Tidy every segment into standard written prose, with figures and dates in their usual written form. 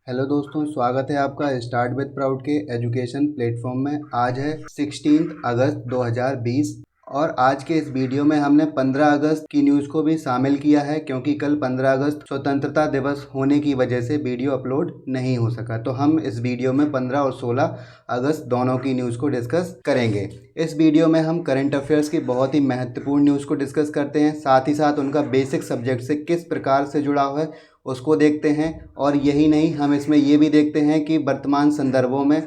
Hello दोस्तों, स्वागत है आपका स्टार्ट विद प्राउड के एजुकेशन प्लेटफॉर्म में। आज है 16 अगस्त 2020 और आज के इस वीडियो में हमने 15 अगस्त की न्यूज़ को भी शामिल किया है, क्योंकि कल 15 अगस्त स्वतंत्रता दिवस होने की वजह से वीडियो अपलोड नहीं हो सका। तो हम इस वीडियो में 15 और 16 अगस्त दोनों की न्यूज़ को डिस्कस करेंगे। इस वीडियो में हम करंट अफेयर्स की बहुत ही महत्वपूर्ण न्यूज़ को डिस्कस करते हैं, साथ ही साथ उनका बेसिक सब्जेक्ट से किस प्रकार से जुड़ा हुआ है उसको देखते हैं। और यही नहीं, हम इसमें ये भी देखते हैं कि वर्तमान संदर्भों में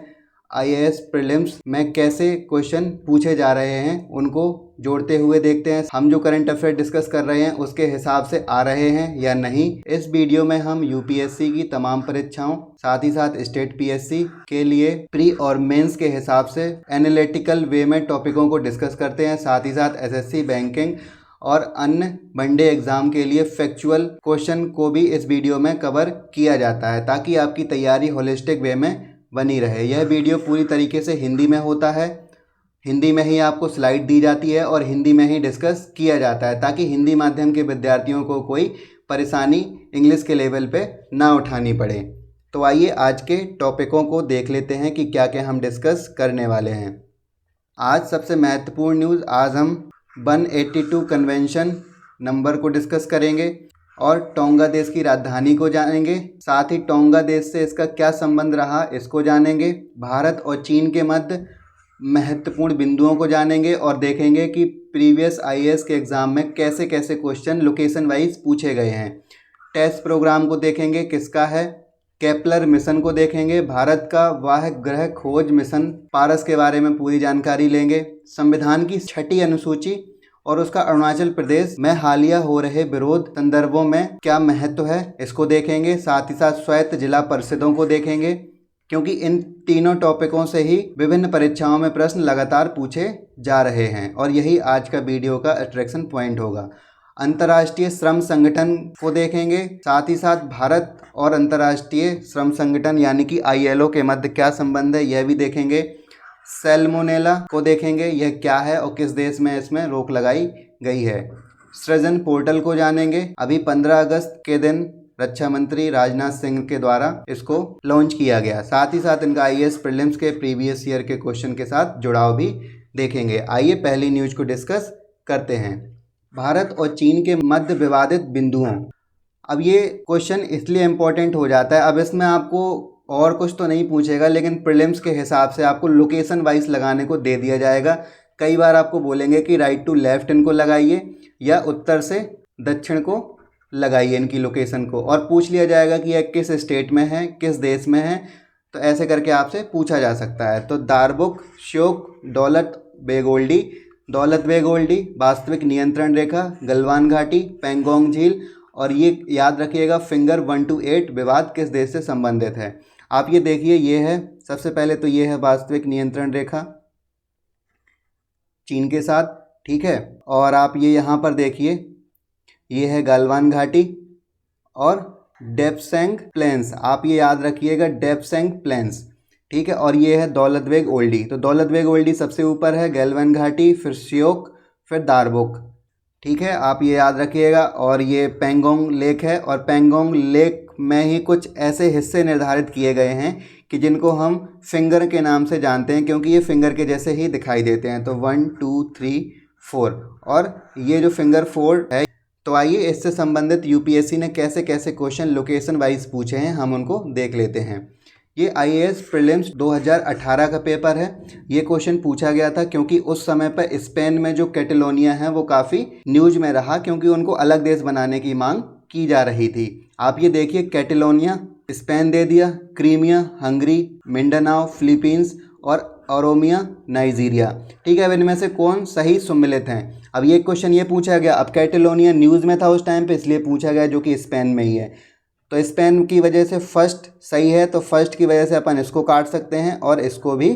आईएएस प्रीलिम्स में कैसे क्वेश्चन पूछे जा रहे हैं, उनको जोड़ते हुए देखते हैं हम जो करंट अफेयर डिस्कस कर रहे हैं उसके हिसाब से आ रहे हैं या नहीं। इस वीडियो में हम यूपीएससी की तमाम परीक्षाओं, साथ ही साथ स्टेट पीएससी के लिए प्री और मेंस के हिसाब से एनालिटिकल वे में टॉपिकों को डिस्कस करते हैं। साथ ही साथ एसएससी, बैंकिंग और अन्य वनडे एग्जाम के लिए फैक्चुअल क्वेश्चन को भी इस वीडियो में कवर किया जाता है, ताकि आपकी तैयारी होलिस्टिक वे में बनी रहे। यह वीडियो पूरी तरीके से हिंदी में होता है, हिंदी में ही आपको स्लाइड दी जाती है और हिंदी में ही डिस्कस किया जाता है, ताकि हिंदी माध्यम के विद्यार्थियों को कोई परेशानी इंग्लिश के लेवल पे ना उठानी पड़े। तो आइए आज के टॉपिकों को देख लेते हैं कि क्या क्या हम डिस्कस करने वाले हैं। आज सबसे महत्वपूर्ण न्यूज़, आज हम 182 कन्वेंशन नंबर को डिस्कस करेंगे और टोंगा देश की राजधानी को जानेंगे। साथ ही टोंगा देश से इसका क्या संबंध रहा इसको जानेंगे। भारत और चीन के मध्य महत्वपूर्ण बिंदुओं को जानेंगे और देखेंगे कि प्रीवियस आईएएस के एग्ज़ाम में कैसे कैसे क्वेश्चन लोकेशन वाइज पूछे गए हैं। टेस्ट प्रोग्राम को देखेंगे किसका है। केपलर मिशन को देखेंगे, भारत का वाह ग्रह खोज मिशन पारस के बारे में पूरी जानकारी लेंगे। संविधान की 6ठी अनुसूची और उसका अरुणाचल प्रदेश में हालिया हो रहे विरोध संदर्भों में क्या महत्व है इसको देखेंगे। साथ ही साथ स्वायत्त जिला परिषदों को देखेंगे, क्योंकि इन तीनों टॉपिकों से ही विभिन्न परीक्षाओं में प्रश्न लगातार पूछे जा रहे हैं और यही आज का वीडियो का अट्रैक्शन पॉइंट होगा। अंतर्राष्ट्रीय श्रम संगठन को देखेंगे, साथ ही साथ भारत और अंतर्राष्ट्रीय श्रम संगठन यानी कि आईएलओ के मध्य क्या संबंध है यह भी देखेंगे। सैल्मोनेला को देखेंगे, यह क्या है और किस देश में इसमें रोक लगाई गई है। सृजन पोर्टल को जानेंगे, अभी 15 अगस्त के दिन रक्षा मंत्री राजनाथ सिंह के द्वारा इसको लॉन्च किया गया। साथ ही साथ इनका आईएएस प्रीलिम्स के प्रीवियस ईयर के क्वेश्चन के साथ जुड़ाव भी देखेंगे। आइए पहली न्यूज को डिस्कस करते हैं, भारत और चीन के मध्य विवादित बिंदुओं। अब ये क्वेश्चन इसलिए इम्पोर्टेंट हो जाता है, अब इसमें आपको और कुछ तो नहीं पूछेगा, लेकिन प्रीलिम्स के हिसाब से आपको लोकेशन वाइज लगाने को दे दिया जाएगा। कई बार आपको बोलेंगे कि राइट टू लेफ्ट इनको लगाइए या उत्तर से दक्षिण को लगाइए इनकी लोकेशन को, और पूछ लिया जाएगा कि यह किस स्टेट में है, किस देश में है। तो ऐसे करके आपसे पूछा जा सकता है। तो दारबुक, श्योक, दौलत बे गोल्डी, वास्तविक नियंत्रण रेखा, गलवान घाटी, पेंगोंग झील, और ये याद रखिएगा फिंगर 1 to 8 विवाद किस देश से संबंधित है। आप ये देखिए, ये है सबसे पहले तो ये है वास्तविक नियंत्रण रेखा चीन के साथ, ठीक है। और आप ये यहाँ पर देखिए, ये है गलवान घाटी और डेप्सेंग प्लेन्स, आप ये याद रखिएगा डेप्सेंग प्लेन्स, ठीक है। और ये है दौलत बेग ओल्डी, तो दौलत बेग ओल्डी सबसे ऊपर है, गलवान घाटी, फिर श्योक, फिर दारबुक, ठीक है, आप ये याद रखिएगा। और ये पेंगोंग लेक है, और पेंगोंग लेक में ही कुछ ऐसे हिस्से निर्धारित किए गए हैं कि जिनको हम फिंगर के नाम से जानते हैं, क्योंकि ये फिंगर के जैसे ही दिखाई देते हैं। तो 1 2 3 4, और ये जो फिंगर 4 है। तो आइए इससे संबंधित यूपीएससी ने कैसे कैसे क्वेश्चन लोकेशन वाइज पूछे हैं हम उनको देख लेते हैं। ये आईएएस प्रीलिम्स 2018 का पेपर है। ये क्वेश्चन पूछा गया था क्योंकि उस समय पर स्पेन में जो कैटेलोनिया है वो काफ़ी न्यूज में रहा, क्योंकि उनको अलग देश बनाने की मांग की जा रही थी। आप ये देखिए, कैटेलोनिया स्पेन दे दिया, क्रीमिया हंगरी, मिंडानाओ फिलीपींस और ओरोमिया नाइजीरिया, ठीक है। अब इनमें से कौन सही सम्मिलित हैं? अब ये क्वेश्चन ये पूछा गया, अब कैटेलोनिया न्यूज़ में था उस टाइम पे इसलिए पूछा गया, जो कि स्पेन में ही है। तो स्पेन की वजह से फर्स्ट सही है, तो फर्स्ट की वजह से अपन इसको काट सकते हैं और इसको भी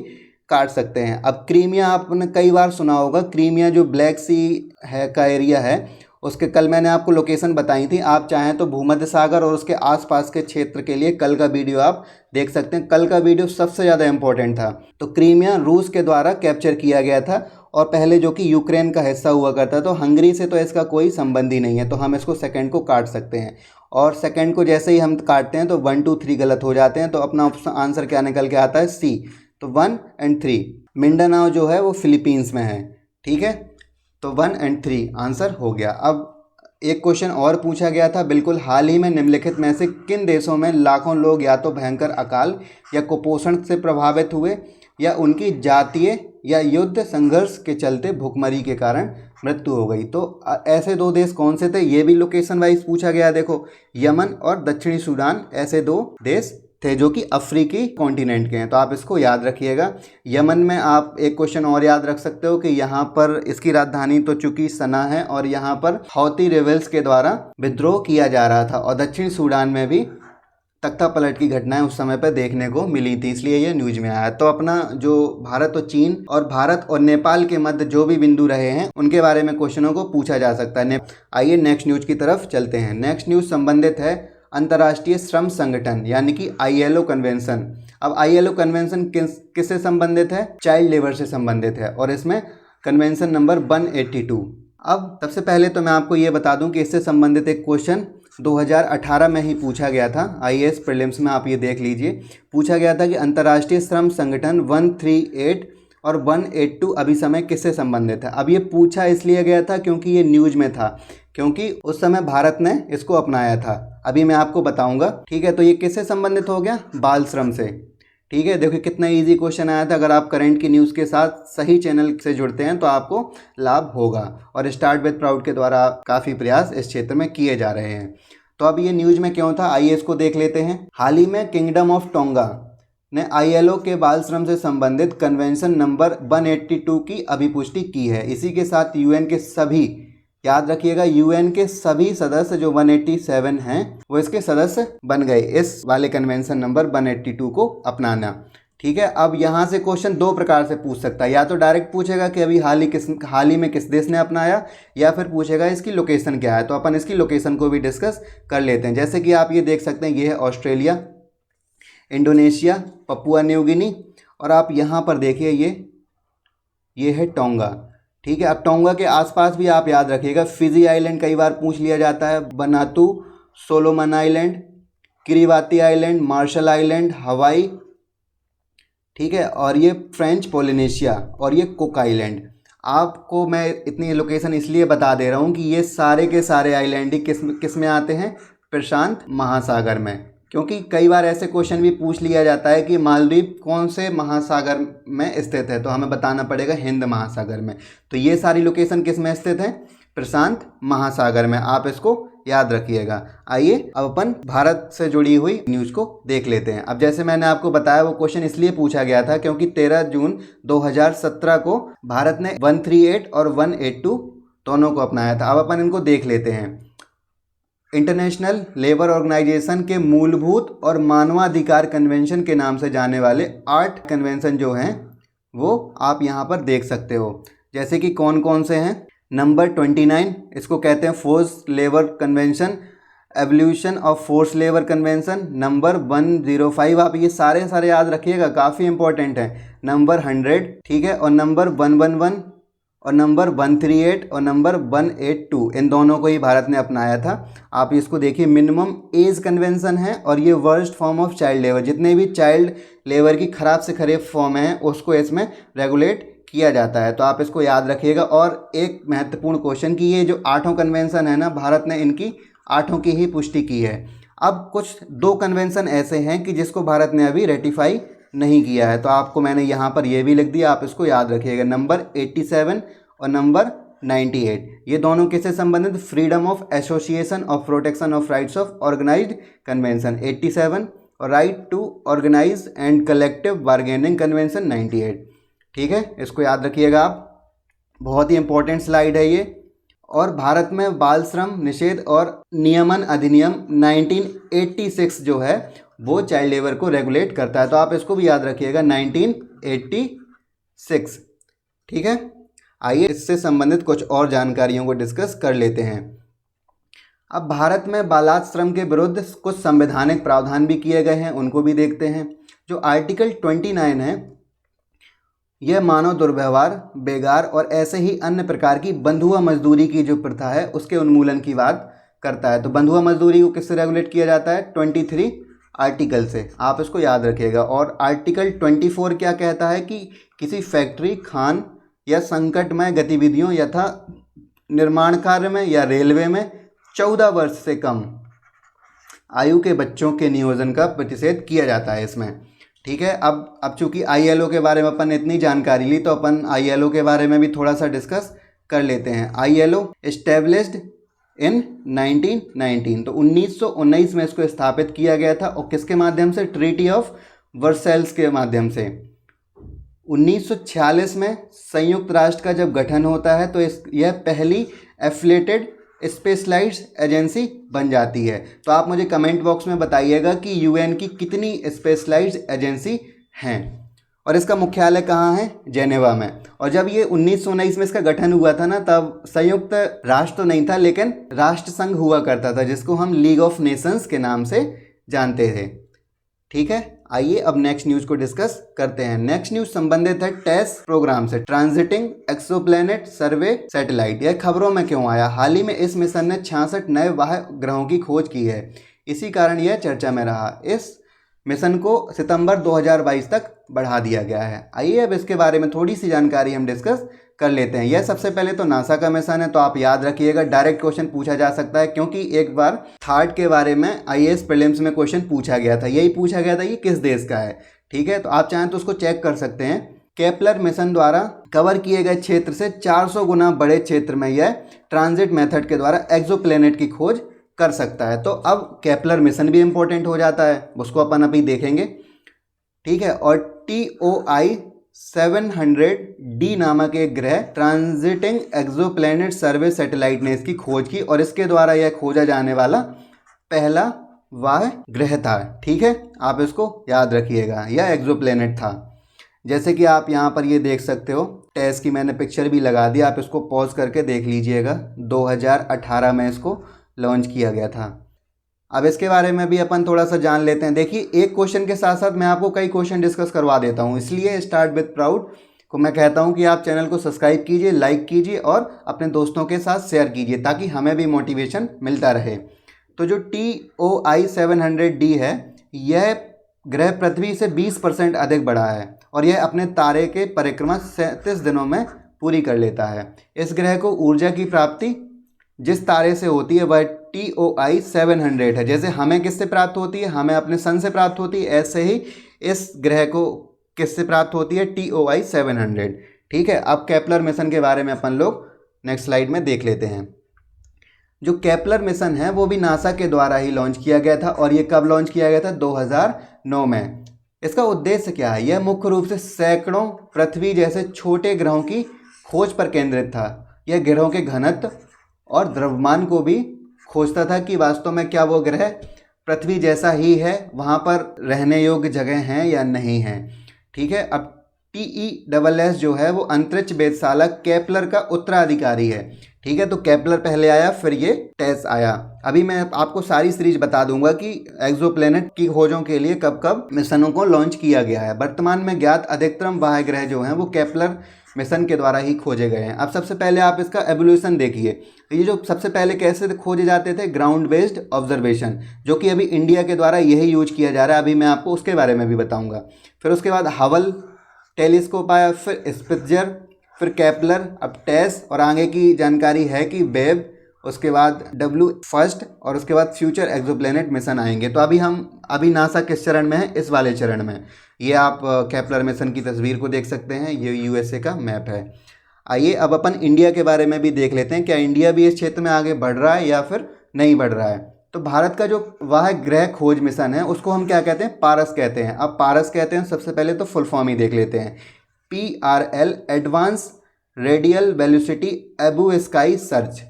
काट सकते हैं। अब क्रीमिया आपने कई बार सुना होगा, क्रीमिया जो ब्लैक सी है का एरिया है, उसके कल मैंने आपको लोकेशन बताई थी। आप चाहें तो भूमध्य सागर और उसके आसपास के क्षेत्र के लिए कल का वीडियो आप देख सकते हैं। कल का वीडियो सबसे ज़्यादा इम्पोर्टेंट था। तो क्रीमिया रूस के द्वारा कैप्चर किया गया था और पहले जो कि यूक्रेन का हिस्सा हुआ करता, तो हंगरी से तो इसका कोई संबंध ही नहीं है, तो हम इसको सेकंड को काट सकते हैं। और सेकंड को जैसे ही हम काटते हैं तो 1 2 3 गलत हो जाते हैं, तो अपना आंसर क्या निकल के आता है? सी। तो 1 और 3। मिंडानाओ जो है वो फिलीपींस में है, ठीक है। तो 1 और 3 आंसर हो गया। अब एक क्वेश्चन और पूछा गया था, बिल्कुल हाल ही में निम्नलिखित में से किन देशों में लाखों लोग या तो भयंकर अकाल या कुपोषण से प्रभावित हुए या उनकी जातीय या युद्ध संघर्ष के चलते भुखमरी के कारण मृत्यु हो गई? तो ऐसे दो देश कौन से थे? ये भी लोकेशन वाइज पूछा गया। देखो, यमन और दक्षिणी सूडान ऐसे दो देश थे जो कि अफ्रीकी कॉन्टिनेंट के हैं, तो आप इसको याद रखिएगा। यमन में आप एक क्वेश्चन और याद रख सकते हो कि यहाँ पर इसकी राजधानी तो चूंकि सना है और यहाँ पर हौती रेबल्स के द्वारा विद्रोह किया जा रहा था, और दक्षिण सूडान में भी तख्ता पलट की घटनाएं उस समय पर देखने को मिली थी, इसलिए ये न्यूज में आया। तो अपना जो भारत और चीन और भारत और नेपाल के मध्य जो भी बिंदु रहे हैं उनके बारे में क्वेश्चनों को पूछा जा सकता है। आइए नेक्स्ट न्यूज की तरफ चलते हैं। नेक्स्ट न्यूज संबंधित है अंतर्राष्ट्रीय श्रम संगठन यानी कि ILO कन्वेंशन। अब ILO कन्वेंशन किससे संबंधित है? चाइल्ड लेबर से संबंधित है, और इसमें कन्वेंशन नंबर 182। अब सबसे पहले तो मैं आपको ये बता दूं कि इससे संबंधित एक क्वेश्चन 2018 में ही पूछा गया था IAS प्रीलिम्स में, आप ये देख लीजिए। पूछा गया था कि अंतर्राष्ट्रीय श्रम संगठन 138 और 182 अभी समय किससे संबंधित है। अब ये पूछा इसलिए गया था क्योंकि ये न्यूज में था, क्योंकि उस समय भारत ने इसको अपनाया था। अभी मैं आपको बताऊंगा, ठीक है। तो ये किससे संबंधित हो गया? बाल श्रम से, ठीक है। देखिए कितना इजी क्वेश्चन आया था। अगर आप करंट की न्यूज़ के साथ सही चैनल से जुड़ते हैं तो आपको लाभ होगा, और स्टार्ट विद प्राउड के द्वारा काफ़ी प्रयास इस क्षेत्र में किए जा रहे हैं। तो अब ये न्यूज़ में क्यों था, आइए इसको देख लेते हैं। हाल ही में किंगडम ऑफ टोंगा ने ILO के बाल श्रम से संबंधित कन्वेंशन नंबर 182 की अभिपुष्टि की है। इसी के साथ UN के सभी, याद रखिएगा, UN के सभी सदस्य जो 187 हैं वो इसके सदस्य बन गए, इस वाले कन्वेंशन नंबर 182 को अपनाना, ठीक है। अब यहाँ से क्वेश्चन दो प्रकार से पूछ सकता है, या तो डायरेक्ट पूछेगा कि अभी हाल ही में किस देश ने अपनाया, या फिर पूछेगा इसकी लोकेशन क्या है। तो अपन इसकी लोकेशन को भी डिस्कस कर लेते हैं। जैसे कि आप ये देख सकते हैं, ये है Australia, Indonesia, Papua New Guinea, और आप यहाँ पर देखिए ये है टोंगा, ठीक है। अब टोंगा के आसपास भी आप याद रखिएगा, फिजी आइलैंड कई बार पूछ लिया जाता है, Vanuatu, Solomon Island, Kiribati Island, Marshall Island, Hawaii, ठीक है, और ये फ्रेंच पोलिनेशिया, और ये कुक आइलैंड। आपको मैं इतनी लोकेशन इसलिए बता दे रहा हूँ कि ये सारे के सारे आइलैंड ही किस में आते हैं? प्रशांत महासागर में। क्योंकि कई बार ऐसे क्वेश्चन भी पूछ लिया जाता है कि मालदीव कौन से महासागर में स्थित है, तो हमें बताना पड़ेगा हिंद महासागर में। तो ये सारी लोकेशन किस में स्थित है? प्रशांत महासागर में। आप इसको याद रखिएगा। आइए अब अपन भारत से जुड़ी हुई न्यूज़ को देख लेते हैं। अब जैसे मैंने आपको बताया, वो क्वेश्चन इसलिए पूछा गया था क्योंकि 13 जून 2017 को भारत ने 138 और 182 दोनों को अपनाया था। अब अपन इनको देख लेते हैं। इंटरनेशनल लेबर ऑर्गेनाइजेशन के मूलभूत और मानवाधिकार कन्वेंशन के नाम से जाने वाले 8 कन्वेंशन जो हैं वो आप यहाँ पर देख सकते हो। जैसे कि कौन कौन से हैं? नंबर 29, इसको कहते हैं force labour convention, evolution of force labour convention. Number 105, आप ये सारे याद रखिएगा, काफ़ी इंपॉर्टेंट है। नंबर 100, ठीक है, और नंबर 111 और नंबर 138 और नंबर 182, इन दोनों को ही भारत ने अपनाया था। आप इसको देखिए, मिनिमम एज कन्वेंशन है, और ये worst form of child labour, जितने भी चाइल्ड लेबर की खराब से खराब फॉर्म है उसको इसमें रेगुलेट किया जाता है। तो आप इसको याद रखिएगा। और एक महत्वपूर्ण क्वेश्चन कि ये जो 8 कन्वेंशन है ना, भारत ने इनकी 8 की ही पुष्टि की है। अब कुछ 2 कन्वेंशन ऐसे हैं कि जिसको भारत ने अभी रेटिफाई नहीं किया है, तो आपको मैंने यहाँ पर ये भी लिख दिया, आप इसको याद रखिएगा। नंबर 87 और नंबर 98, ये दोनों किससे संबंधित? Freedom of association of protection of rights of organised convention 87 और right to organise and collective bargaining convention 98, ठीक है। इसको याद रखिएगा आप, बहुत ही इंपॉर्टेंट स्लाइड है ये। और भारत में बाल श्रम निषेध और नियमन अधिनियम 1986 जो है वो चाइल्ड लेबर को रेगुलेट करता है, तो आप इसको भी याद रखिएगा, 1986, ठीक है। आइए इससे संबंधित कुछ और जानकारियों को डिस्कस कर लेते हैं। अब भारत में बालाश्रम के विरुद्ध कुछ संवैधानिक प्रावधान भी किए गए हैं, उनको भी देखते हैं। जो आर्टिकल 29 है, यह मानव दुर्व्यवहार, बेगार और ऐसे ही अन्य प्रकार की बंधुआ मजदूरी की जो प्रथा है उसके उन्मूलन की बात करता है। तो बंधुआ मजदूरी को किससे रेगुलेट किया जाता है? 23 आर्टिकल से, आप इसको याद रखिएगा। और आर्टिकल 24 क्या कहता है कि किसी फैक्ट्री, खान या संकटमय गतिविधियों यथा निर्माण कार्य में या रेलवे में 14 वर्ष से कम आयु के बच्चों के नियोजन का प्रतिषेध किया जाता है इसमें। ठीक है, अब चूंकि ILO के बारे में अपन ने इतनी जानकारी ली तो अपन ILO के बारे में भी थोड़ा सा डिस्कस कर लेते हैं। ILO एस्टेब्लिश्ड इन 1919, तो 1919 में इसको स्थापित किया गया था। और किसके माध्यम से? ट्रीटी ऑफ वर्सेल्स के माध्यम से। 1946 में संयुक्त राष्ट्र का जब गठन होता है तो यह पहली एफिलिएटेड स्पेशलाइज्ड एजेंसी बन जाती है। तो आप मुझे कमेंट बॉक्स में बताइएगा कि UN की कितनी स्पेशलाइज्ड एजेंसी हैं और इसका मुख्यालय कहाँ है? जेनेवा में। और जब ये 1919 में इसका गठन हुआ था ना, तब संयुक्त राष्ट्र तो नहीं था, लेकिन राष्ट्र संघ हुआ करता था, जिसको हम लीग ऑफ नेशंस के नाम से जानते थे। ठीक है, आइए अब नेक्स्ट न्यूज़ को डिस्कस करते हैं। नेक्स्ट न्यूज़ संबंधित है टेस प्रोग्राम से, ट्रांजिटिंग एक्सोप्लैनेट सर्वे सैटेलाइट। यह खबरों में क्यों आया? हाल ही में इस मिशन ने 66 नए बाह्य ग्रहों की खोज की है, इसी कारण यह चर्चा में रहा। इस मिशन को सितंबर 2022 तक बढ़ा दिया गया है। आइए अब इसके बारे में थोड़ी सी जानकारी हम डिस्कस कर लेते हैं। यह सबसे पहले तो नासा का मिशन है, तो आप याद रखिएगा, डायरेक्ट क्वेश्चन पूछा जा सकता है, क्योंकि एक बार थर्ड के बारे में IAS प्रीलिम्स में क्वेश्चन पूछा गया था। यही पूछा गया था कि किस देश का है। ठीक है, तो आप चाहें तो उसको चेक कर सकते हैं। केपलर मिशन द्वारा कवर किए गए क्षेत्र से 400 गुना बड़े क्षेत्र में यह ट्रांजिट मेथड के द्वारा एक्सोप्लैनेट की खोज कर सकता है। तो अब केपलर मिशन भी इंपॉर्टेंट हो जाता है, उसको अपन अभी देखेंगे। ठीक है, और TOI 700D नामक एक ग्रह ट्रांजिटिंग एक्सोप्लैनेट सर्वे सैटेलाइट ने इसकी खोज की और इसके द्वारा यह खोजा जाने वाला पहला वह ग्रह था। ठीक है, आप इसको याद रखिएगा, यह एक्सोप्लैनेट था। जैसे कि आप यहाँ पर ये देख सकते हो, टेस्ट की मैंने पिक्चर भी लगा दी, आप इसको पॉज करके देख लीजिएगा। 2018 में इसको लॉन्च किया गया था। अब इसके बारे में भी अपन थोड़ा सा जान लेते हैं। देखिए, एक क्वेश्चन के साथ साथ मैं आपको कई क्वेश्चन डिस्कस करवा देता हूँ, इसलिए स्टार्ट विद प्राउड को मैं कहता हूँ कि आप चैनल को सब्सक्राइब कीजिए, लाइक कीजिए और अपने दोस्तों के साथ शेयर कीजिए, ताकि हमें भी मोटिवेशन मिलता रहे। तो जो TOI 700D है, यह ग्रह पृथ्वी से 20% अधिक बड़ा है और यह अपने तारे के परिक्रमा 37 दिनों में पूरी कर लेता है। इस ग्रह को ऊर्जा की प्राप्ति जिस तारे से होती है वह TOI 700 है। जैसे हमें किससे प्राप्त होती है? हमें अपने सन से प्राप्त होती है, ऐसे ही इस ग्रह को किससे प्राप्त होती है? TOI 700। ठीक है, अब केपलर मिशन के बारे में अपन लोग नेक्स्ट स्लाइड में देख लेते हैं। जो केपलर मिशन है वो भी नासा के द्वारा ही लॉन्च किया गया था और ये कब लॉन्च किया गया था? 2009 में। इसका उद्देश्य क्या है? यह मुख्य रूप से सैकड़ों पृथ्वी जैसे छोटे ग्रहों की खोज पर केंद्रित था। यह ग्रहों के घनत्व और द्रव्यमान को भी खोजता था कि वास्तव में क्या वो ग्रह पृथ्वी जैसा ही है, वहाँ पर रहने योग्य जगह हैं या नहीं हैं। ठीक है, अब TESS जो है वो अंतरिक्ष वेधशाला केपलर का उत्तराधिकारी है। ठीक है, तो केपलर पहले आया, फिर ये टेस आया। अभी मैं आपको सारी सीरीज बता दूंगा कि एक्सोप्लैनेट की खोजों के लिए कब कब मिशनों को लॉन्च किया गया है। वर्तमान में ज्ञात अधिकतम बाह्य ग्रह जो हैं वो केपलर मिशन के द्वारा ही खोजे गए हैं। अब सबसे पहले आप इसका एवोल्यूशन देखिए। ये जो सबसे पहले कैसे खोजे जाते थे? ग्राउंड बेस्ड ऑब्जर्वेशन, जो कि अभी इंडिया के द्वारा यही यूज किया जा रहा है। अभी मैं आपको उसके बारे में भी बताऊंगा। फिर उसके बाद हबल टेलीस्कोप आया, फिर स्पिट्जर, फिर केपलर, अब टेस, और आगे की जानकारी है कि वेब, उसके बाद WFIRST और उसके बाद फ्यूचर एक्सोप्लैनेट मिशन आएंगे। तो अभी नासा किस चरण में है? इस वाले चरण में। ये आप केपलर मिशन की तस्वीर को देख सकते हैं, ये USA का मैप है। आइए अब अपन इंडिया के बारे में भी देख लेते हैं, क्या इंडिया भी इस क्षेत्र में आगे बढ़ रहा है या फिर नहीं बढ़ रहा है। तो भारत का जो वह ग्रह खोज मिशन है उसको हम क्या कहते हैं? पारस कहते हैं। अब पारस कहते हैं, सबसे पहले तो फुल फॉर्म ही देख लेते हैं। PRL advance radial velocity above sky search.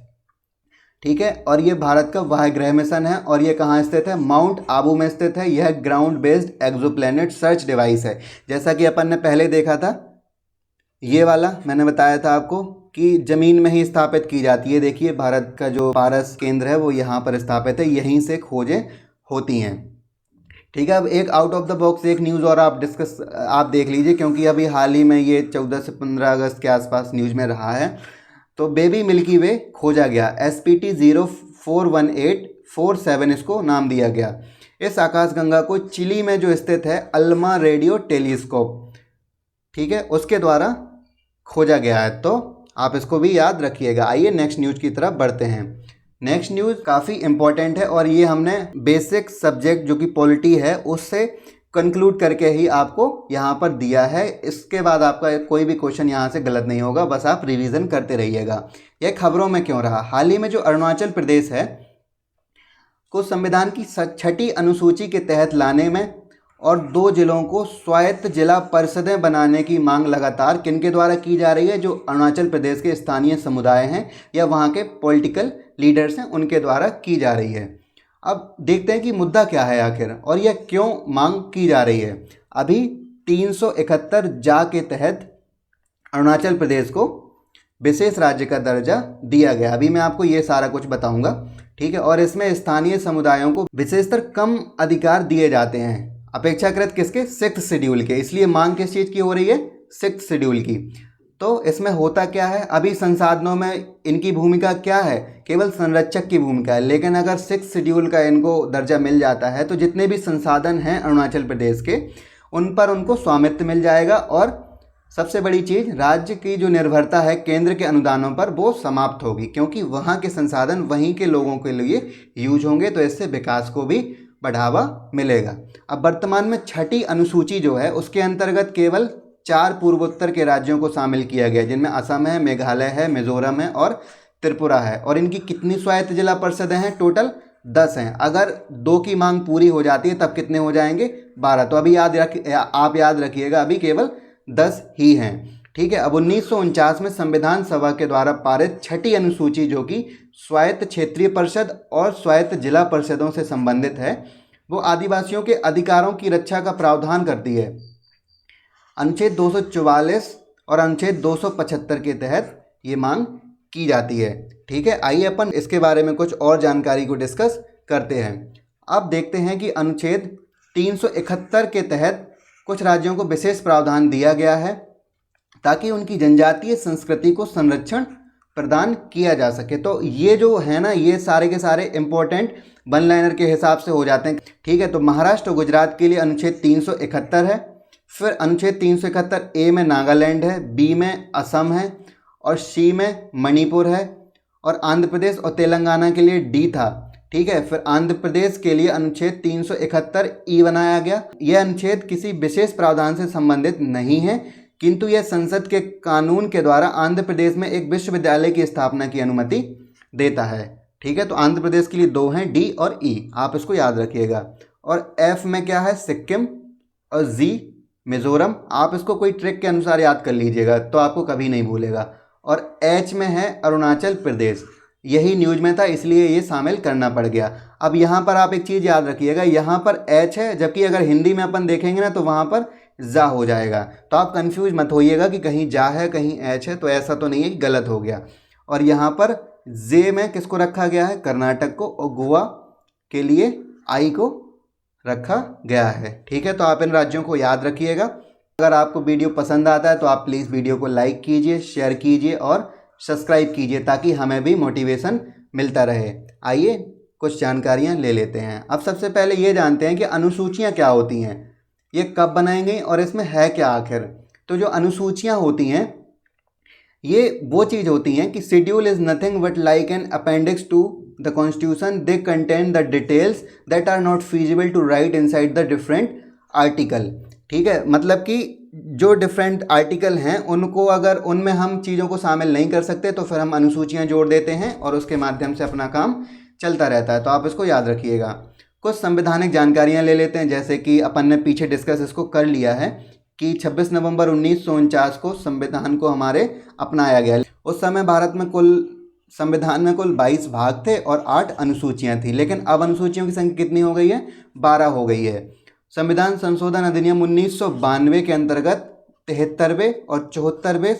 ठीक है, और ये भारत का वह ग्रह मिशन है और ये कहाँ स्थित है? माउंट आबू में स्थित है। यह ground based exoplanet search device है। जैसा कि अपन ने पहले देखा था, ये वाला मैंने बताया था आपको कि ज़मीन में ही स्थापित की जाती है। देखिए, भारत का जो पारस केंद्र है वो यहाँ पर स्थापित है, यहीं से खोजें होती हैं। ठीक है, अब एक आउट ऑफ द बॉक्स एक न्यूज़ और आप देख लीजिए, क्योंकि अभी हाल ही में ये 14 से 15 अगस्त के आसपास न्यूज़ में रहा है। तो बेबी मिल्की वे खोजा गया। SPT 41847 इसको नाम दिया गया। इस आकाशगंगा को चिली में जो स्थित है अल्मा रेडियो टेलीस्कोप, ठीक है, उसके द्वारा खोजा गया है। तो आप इसको भी याद रखिएगा। आइए नेक्स्ट न्यूज़ की तरफ बढ़ते हैं। नेक्स्ट न्यूज़ काफ़ी इंपॉर्टेंट है और ये हमने बेसिक सब्जेक्ट जो कि पॉलिटी है उससे कंक्लूड करके ही आपको यहाँ पर दिया है। इसके बाद आपका कोई भी क्वेश्चन यहाँ से गलत नहीं होगा, बस आप रिवीजन करते रहिएगा। यह खबरों में क्यों रहा? हाल ही में जो अरुणाचल प्रदेश है को संविधान की 6ठी अनुसूची के तहत लाने में और 2 जिलों को स्वायत्त जिला परिषदें बनाने की मांग लगातार किनके द्वारा की जा रही है? जो अरुणाचल प्रदेश के स्थानीय समुदाय हैं या वहाँ के पॉलिटिकल लीडर्स हैं उनके द्वारा की जा रही है। अब देखते हैं कि मुद्दा क्या है आखिर और यह क्यों मांग की जा रही है। अभी 371 जा के तहत अरुणाचल प्रदेश को विशेष राज्य का दर्जा दिया गया। अभी मैं आपको ये सारा कुछ बताऊंगा, ठीक है। और इसमें स्थानीय समुदायों को विशेषतर कम अधिकार दिए जाते हैं अपेक्षाकृत किसके? 6th शेड्यूल के। इसलिए मांग किस चीज़ की हो रही है? 6th शेड्यूल की। तो इसमें होता क्या है, अभी संसाधनों में इनकी भूमिका क्या है? केवल संरक्षक की भूमिका है। लेकिन अगर 6th शेड्यूल का इनको दर्जा मिल जाता है तो जितने भी संसाधन हैं अरुणाचल प्रदेश के उन पर उनको स्वामित्व मिल जाएगा और सबसे बड़ी चीज़, राज्य की जो निर्भरता है केंद्र के अनुदानों पर वो समाप्त होगी, क्योंकि वहाँ के संसाधन वहीं के लोगों के लिए यूज होंगे। तो इससे विकास को भी बढ़ावा मिलेगा। अब वर्तमान में 6ठी अनुसूची जो है उसके अंतर्गत केवल 4 पूर्वोत्तर के राज्यों को शामिल किया गया, जिनमें असम है, मेघालय है, मिजोरम है और त्रिपुरा है। और इनकी कितनी स्वायत्त जिला परिषदें हैं? टोटल 10 हैं। अगर 2 की मांग पूरी हो जाती है तब कितने हो जाएंगे? 12। तो अभी आप याद रखिएगा, अभी केवल 10 ही हैं, ठीक है। अब 1949 में संविधान सभा के द्वारा पारित 6ठी अनुसूची जो कि स्वायत्त क्षेत्रीय परिषद और स्वायत्त जिला परिषदों से संबंधित है, वो आदिवासियों के अधिकारों की रक्षा का प्रावधान करती है। अनुच्छेद 244 और अनुच्छेद 275 के तहत ये मांग की जाती है, ठीक है। आइए अपन इसके बारे में कुछ और जानकारी को डिस्कस करते हैं। अब देखते हैं कि अनुच्छेद 371 के तहत कुछ राज्यों को विशेष प्रावधान दिया गया है ताकि उनकी जनजातीय संस्कृति को संरक्षण प्रदान किया जा सके। तो ये जो है ना, ये सारे के सारे इंपॉर्टेंट वन लाइनर के हिसाब से हो जाते हैं, ठीक है। तो महाराष्ट्र और गुजरात के लिए अनुच्छेद 371 है। फिर अनुच्छेद 371 ए में नागालैंड है, बी में असम है और सी में मणिपुर है और आंध्र प्रदेश और तेलंगाना के लिए डी था, ठीक है। फिर आंध्र प्रदेश के लिए अनुच्छेद 371 ई बनाया गया। यह अनुच्छेद किसी विशेष प्रावधान से संबंधित नहीं है, किंतु यह संसद के कानून के द्वारा आंध्र प्रदेश में एक विश्वविद्यालय की स्थापना की अनुमति देता है, ठीक है। तो आंध्र प्रदेश के लिए 2 हैं, डी और ई, आप इसको याद रखिएगा। और एफ में क्या है? सिक्किम और जी मिजोरम। आप इसको कोई ट्रिक के अनुसार याद कर लीजिएगा तो आपको कभी नहीं भूलेगा। और एच में है अरुणाचल प्रदेश। यही न्यूज में था इसलिए ये शामिल करना पड़ गया। अब यहाँ पर आप एक चीज़ याद रखिएगा, यहाँ पर एच है, जबकि अगर हिंदी में अपन देखेंगे ना तो वहाँ पर जा हो जाएगा। तो आप कंफ्यूज मत होइएगा कि कहीं जा है कहीं एच है, तो ऐसा तो नहीं है कि गलत हो गया। और यहाँ पर जे में किसको रखा गया है? कर्नाटक को। और गोवा के लिए आई को रखा गया है, ठीक है। तो आप इन राज्यों को याद रखिएगा। अगर आपको वीडियो पसंद आता है तो आप प्लीज़ वीडियो को लाइक कीजिए, शेयर कीजिए और सब्सक्राइब कीजिए ताकि हमें भी मोटिवेशन मिलता रहे। आइए कुछ जानकारियां ले लेते हैं। अब सबसे पहले ये जानते हैं कि अनुसूचियां क्या होती हैं, ये कब बनाई गई और इसमें है क्या आखिर। तो जो अनुसूचियां होती हैं ये वो चीज़ होती हैं कि schedule is nothing but like an appendix to the constitution. They contain the details that are not feasible to write inside the different article, ठीक है। मतलब कि जो डिफरेंट आर्टिकल हैं उनको अगर उनमें हम चीज़ों को शामिल नहीं कर सकते तो फिर हम अनुसूचियां जोड़ देते हैं और उसके माध्यम से अपना काम चलता रहता है। तो आप इसको याद रखिएगा। कुछ संवैधानिक जानकारियां ले लेते हैं, जैसे कि अपन ने पीछे डिस्कस इसको कर लिया है कि 26 नवंबर 1949 को संविधान को हमारे अपनाया गया। उस समय भारत में संविधान में कुल 22 भाग थे और 8 अनुसूचियाँ थी, लेकिन अब अनुसूचियों की संख्या कितनी हो गई है? 12 हो गई है। संविधान संशोधन अधिनियम 1992 के अंतर्गत 73वें और 74वें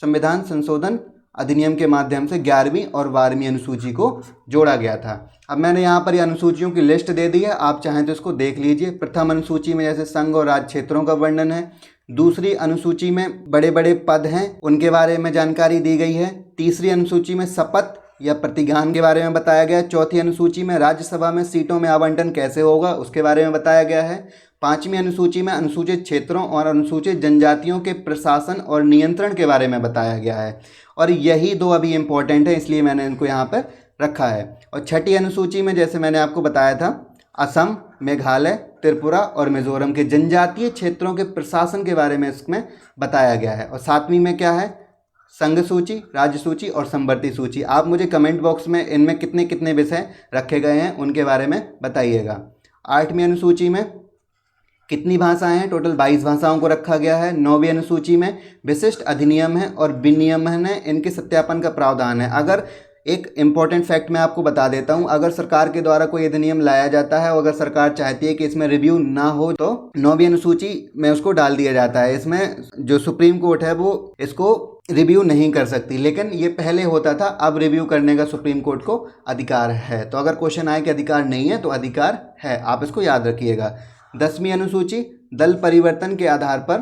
संविधान संशोधन अधिनियम के माध्यम से 11वीं और 12वीं अनुसूची को जोड़ा गया था। अब मैंने यहाँ पर ये अनुसूचियों की लिस्ट दे दी है, आप चाहें तो इसको देख लीजिए। प्रथम अनुसूची में जैसे संघ और राज्य क्षेत्रों का वर्णन है। दूसरी अनुसूची में बड़े बड़े पद हैं उनके बारे में जानकारी दी गई है। तीसरी अनुसूची में शपथ या प्रतिगान के बारे में बताया गया है। चौथी अनुसूची में राज्यसभा में सीटों में आवंटन कैसे होगा उसके बारे में बताया गया है। पांचवी अनुसूची में अनुसूचित क्षेत्रों और अनुसूचित जनजातियों के प्रशासन और नियंत्रण के बारे में बताया गया है। और यही दो अभी इम्पोर्टेंट है, इसलिए मैंने इनको यहाँ पर रखा है। और छठी अनुसूची में जैसे मैंने आपको बताया था, असम, मेघालय, त्रिपुरा और मिजोरम के जनजातीय क्षेत्रों के प्रशासन के बारे में इसमें बताया गया है। और सातवीं में क्या है, संघ सूची, राज्य सूची और संवर्ती सूची। आप मुझे कमेंट बॉक्स में इनमें कितने कितने विषय रखे गए हैं उनके बारे में बताइएगा। आठवीं अनुसूची में कितनी भाषाएं हैं, टोटल 22 भाषाओं को रखा गया है। नौवीं अनुसूची में विशिष्ट अधिनियम है और विनियमन है, इनके सत्यापन का प्रावधान है। अगर एक इम्पॉर्टेंट फैक्ट मैं आपको बता देता हूं, अगर सरकार के द्वारा कोई अधिनियम लाया जाता है और अगर सरकार चाहती है कि इसमें रिव्यू ना हो तो नौवीं अनुसूची में उसको डाल दिया जाता है। इसमें जो सुप्रीम कोर्ट है वो इसको रिव्यू नहीं कर सकती, लेकिन ये पहले होता था, अब रिव्यू करने का सुप्रीम कोर्ट को अधिकार है। तो अगर क्वेश्चन आए कि अधिकार नहीं है तो अधिकार है, आप इसको याद रखिएगा। 10वीं अनुसूची दल परिवर्तन के आधार पर,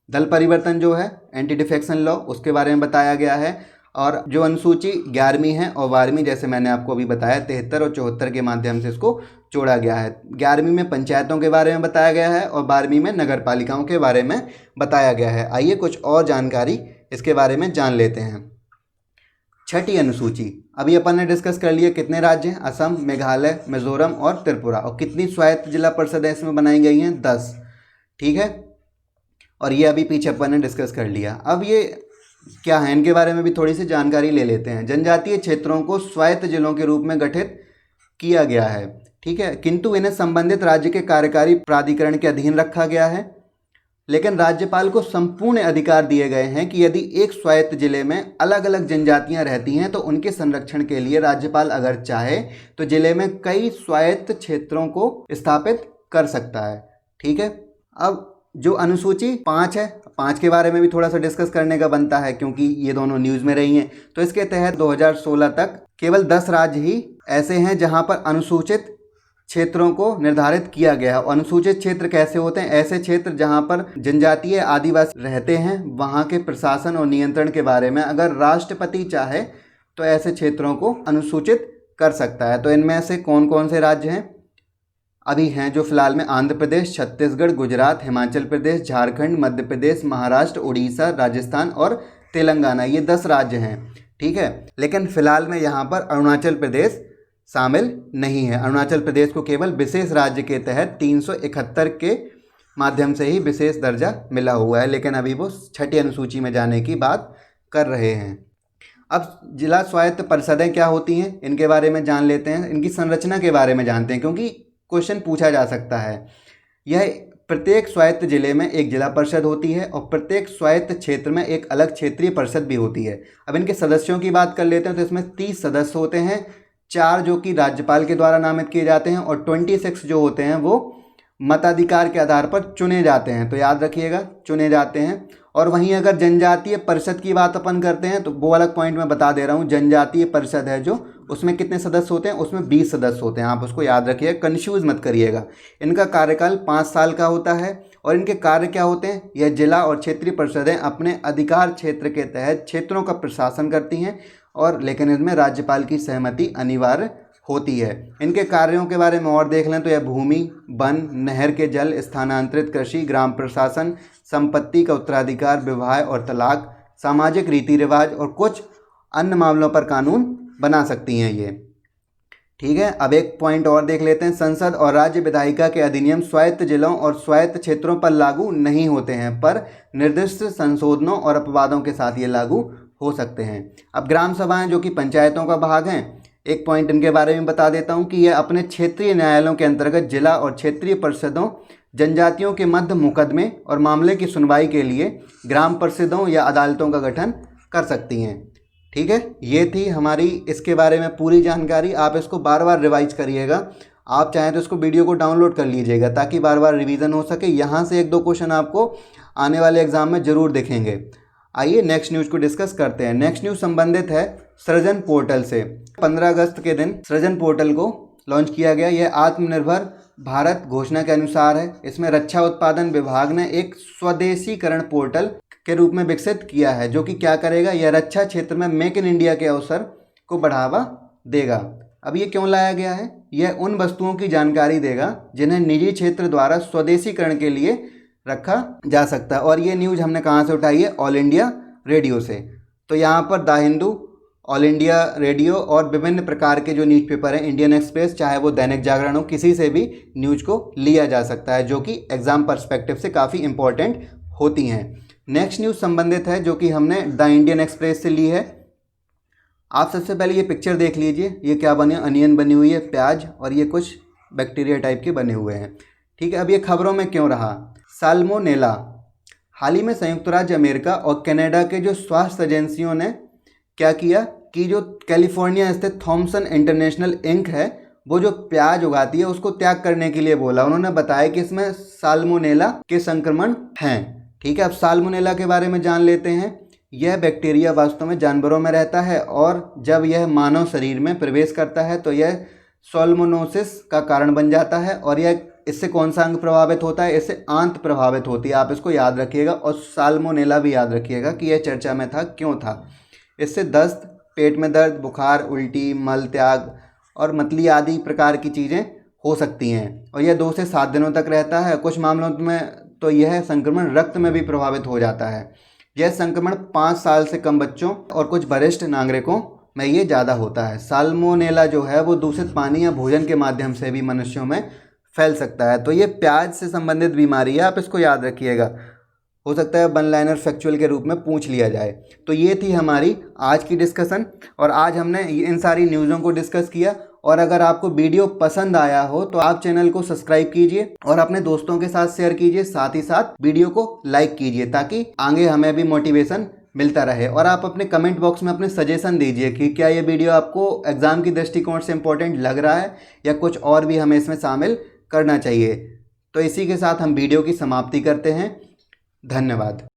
दल परिवर्तन जो है एंटी डिफेक्शन लॉ, उसके बारे में बताया गया है। और जो अनुसूची 11वीं है और 12वीं, जैसे मैंने आपको अभी बताया, 73 और 74 के माध्यम से इसको जोड़ा गया है। 11वीं में पंचायतों के बारे में बताया गया है और 12वीं में नगर पालिकाओं के बारे में बताया गया है। आइए कुछ और जानकारी इसके बारे में जान लेते हैं। छठी अनुसूची, अभी अपन ने डिस्कस कर लिया कितने राज्य हैं, असम, मेघालय, मिजोरम और त्रिपुरा। और कितनी स्वायत्त जिला परिषदें इसमें बनाई गई हैं, 10। ठीक है, और ये अभी पीछे अपन ने डिस्कस कर लिया। अब ये क्या है, इनके बारे में भी थोड़ी सी जानकारी ले लेते हैं। जनजातीय क्षेत्रों को स्वायत्त जिलों के रूप में गठित किया गया है, ठीक है, किंतु इन्हें संबंधित राज्य के कार्यकारी प्राधिकरण के अधीन रखा गया है। लेकिन राज्यपाल को संपूर्ण अधिकार दिए गए हैं कि यदि एक स्वायत्त जिले में अलग अलग जनजातियां रहती हैं तो उनके संरक्षण के लिए राज्यपाल अगर चाहे तो जिले में कई स्वायत्त क्षेत्रों को स्थापित कर सकता है। ठीक है, अब जो अनुसूची 5 है, 5 के बारे में भी थोड़ा सा डिस्कस करने का बनता है क्योंकि ये दोनों न्यूज़ में रही हैं। तो इसके तहत 2016 तक केवल 10 राज्य ही ऐसे हैं जहां पर अनुसूचित क्षेत्रों को निर्धारित किया गया है। अनुसूचित क्षेत्र कैसे होते हैं, ऐसे क्षेत्र जहां पर जनजातीय आदिवासी रहते हैं, वहां के प्रशासन और नियंत्रण के बारे में अगर राष्ट्रपति चाहे तो ऐसे क्षेत्रों को अनुसूचित कर सकता है। तो इनमें से कौन कौन से राज्य हैं, अभी हैं जो फिलहाल में आंध्र प्रदेश, छत्तीसगढ़, गुजरात, हिमाचल प्रदेश, झारखंड, मध्य प्रदेश, महाराष्ट्र, उड़ीसा, राजस्थान और तेलंगाना, ये 10 राज्य हैं। ठीक है, लेकिन फिलहाल में यहाँ पर अरुणाचल प्रदेश शामिल नहीं है। अरुणाचल प्रदेश को केवल विशेष राज्य के तहत 371 के माध्यम से ही विशेष दर्जा मिला हुआ है, लेकिन अभी वो छठी अनुसूची में जाने की बात कर रहे हैं। अब जिला स्वायत्त परिषदें क्या होती हैं, इनके बारे में जान लेते हैं, इनकी संरचना के बारे में जानते हैं क्योंकि क्वेश्चन पूछा जा सकता है। यह प्रत्येक स्वायत्त जिले में एक जिला परिषद होती है और प्रत्येक स्वायत्त क्षेत्र में एक अलग क्षेत्रीय परिषद भी होती है। अब इनके सदस्यों की बात कर लेते हैं तो इसमें 30 सदस्य होते हैं, 4 जो कि राज्यपाल के द्वारा नामित किए जाते हैं और 26 जो होते हैं वो मताधिकार के आधार पर चुने जाते हैं। तो याद रखिएगा, चुने जाते हैं। और वहीं अगर जनजातीय परिषद की बात अपन करते हैं तो वो अलग पॉइंट में बता दे रहा हूँ। जनजातीय परिषद है जो, उसमें कितने सदस्य होते हैं, उसमें 20 सदस्य होते हैं। आप उसको याद रखिएगा, कन्फ्यूज़ मत करिएगा। इनका कार्यकाल 5 साल का होता है और इनके कार्य क्या होते हैं, यह जिला और क्षेत्रीय परिषदें अपने अधिकार क्षेत्र के तहत क्षेत्रों का प्रशासन करती हैं और लेकिन इसमें राज्यपाल की सहमति अनिवार्य होती है। इनके कार्यों के बारे में और देख लें तो यह भूमि, वन, नहर के जल, स्थानांतरित कृषि, ग्राम प्रशासन, संपत्ति का उत्तराधिकार, विवाह और तलाक, सामाजिक रीति रिवाज और कुछ अन्य मामलों पर कानून बना सकती हैं ये। ठीक है, अब एक पॉइंट और देख लेते हैं। संसद और राज्य विधायिका के अधिनियम स्वायत्त जिलों और स्वायत्त क्षेत्रों पर लागू नहीं होते हैं, पर निर्दिष्ट संशोधनों और अपवादों के साथ ये लागू हो सकते हैं। अब ग्राम सभाएं जो कि पंचायतों का भाग हैं, एक पॉइंट इनके बारे में बता देता हूं कि यह अपने क्षेत्रीय न्यायालयों के अंतर्गत जिला और क्षेत्रीय परिषदों जनजातियों के मध्य मुकदमे और मामले की सुनवाई के लिए ग्राम परिषदों या अदालतों का गठन कर सकती हैं। ठीक है, ये थी हमारी इसके बारे में पूरी जानकारी। आप इसको बार बार रिवाइज करिएगा, आप चाहें तो इसको वीडियो को डाउनलोड कर लीजिएगा ताकि बार बार रिवीजन हो सके। यहाँ से 1-2 क्वेश्चन आपको आने वाले एग्जाम में ज़रूर दिखेंगे। आइए नेक्स्ट न्यूज़ को डिस्कस करते हैं। नेक्स्ट न्यूज़ संबंधित है सृजन पोर्टल से। 15 अगस्त के दिन सृजन पोर्टल को लॉन्च किया गया। यह आत्मनिर्भर भारत घोषणा के अनुसार है। इसमें रक्षा उत्पादन विभाग ने एक स्वदेशीकरण पोर्टल के रूप में विकसित किया है जो कि क्या करेगा, यह रक्षा क्षेत्र में मेक इन इंडिया के अवसर को बढ़ावा देगा। अब ये क्यों लाया गया है? यह उन वस्तुओं की जानकारी देगा जिन्हें निजी क्षेत्र द्वारा स्वदेशीकरण के लिए रखा जा सकता है। और ये न्यूज़ हमने कहाँ से उठाई है? ऑल इंडिया रेडियो से। तो यहाँ पर the Hindu, all India radio और विभिन्न प्रकार के जो न्यूज़पेपर हैं, इंडियन एक्सप्रेस, चाहे वो दैनिक जागरण हो, किसी से भी न्यूज़ को लिया जा सकता है, जो कि एग्ज़ाम पर्सपेक्टिव से काफ़ी इंपॉर्टेंट होती हैं। नेक्स्ट न्यूज़ संबंधित है जो कि हमने द इंडियन एक्सप्रेस से ली है। आप सबसे पहले ये पिक्चर देख लीजिए, ये क्या बने? अनियन बनी हुई है, प्याज, और ये कुछ बैक्टीरिया टाइप के बने हुए हैं। ठीक है, अब ये खबरों में क्यों रहा? साल्मोनेला। हाल ही में संयुक्त राज्य अमेरिका और कनाडा के जो स्वास्थ्य एजेंसियों ने क्या किया कि जो कैलिफोर्निया स्थित थॉमसन इंटरनेशनल इंक है, वो जो प्याज उगाती है उसको त्याग करने के लिए बोला। उन्होंने बताया कि इसमें साल्मोनेला के संक्रमण हैं। ठीक है, अब साल्मोनेला के बारे में जान लेते हैं। यह बैक्टीरिया वास्तव में जानवरों में रहता है और जब यह मानव शरीर में प्रवेश करता है तो यह सल्मोनेसिस का कारण बन जाता है। और यह इससे कौन सा अंग प्रभावित होता है? इससे आंत प्रभावित होती है। आप इसको याद रखिएगा और साल्मोनेला भी याद रखिएगा कि यह चर्चा में था, क्यों था। इससे दस्त, पेट में दर्द, बुखार, उल्टी, मल त्याग और मतली आदि प्रकार की चीज़ें हो सकती हैं। और यह 2 से 7 दिनों तक रहता है। कुछ मामलों में तो यह संक्रमण रक्त में भी प्रभावित हो जाता है। यह संक्रमण 5 साल से कम बच्चों और कुछ वरिष्ठ नागरिकों में ये ज़्यादा होता है। साल्मोनेला जो है वो दूषित पानी या भोजन के माध्यम से भी मनुष्यों में फैल सकता है। तो ये प्याज से संबंधित बीमारी है, आप इसको याद रखिएगा। हो सकता है वन लाइनर फैक्चुअल के रूप में पूछ लिया जाए। तो ये थी हमारी आज की डिस्कशन और आज हमने इन सारी न्यूज़ों को डिस्कस किया। और अगर आपको वीडियो पसंद आया हो तो आप चैनल को सब्सक्राइब कीजिए और अपने दोस्तों के साथ शेयर कीजिए, साथ ही साथ वीडियो को लाइक कीजिए ताकि आगे हमें भी मोटिवेशन मिलता रहे। और आप अपने कमेंट बॉक्स में अपने सजेशन दीजिए कि क्या ये वीडियो आपको एग्ज़ाम की दृष्टिकोण से इम्पोर्टेंट लग रहा है या कुछ और भी हमें इसमें शामिल करना चाहिए। तो इसी के साथ हम वीडियो की समाप्ति करते हैं। धन्यवाद।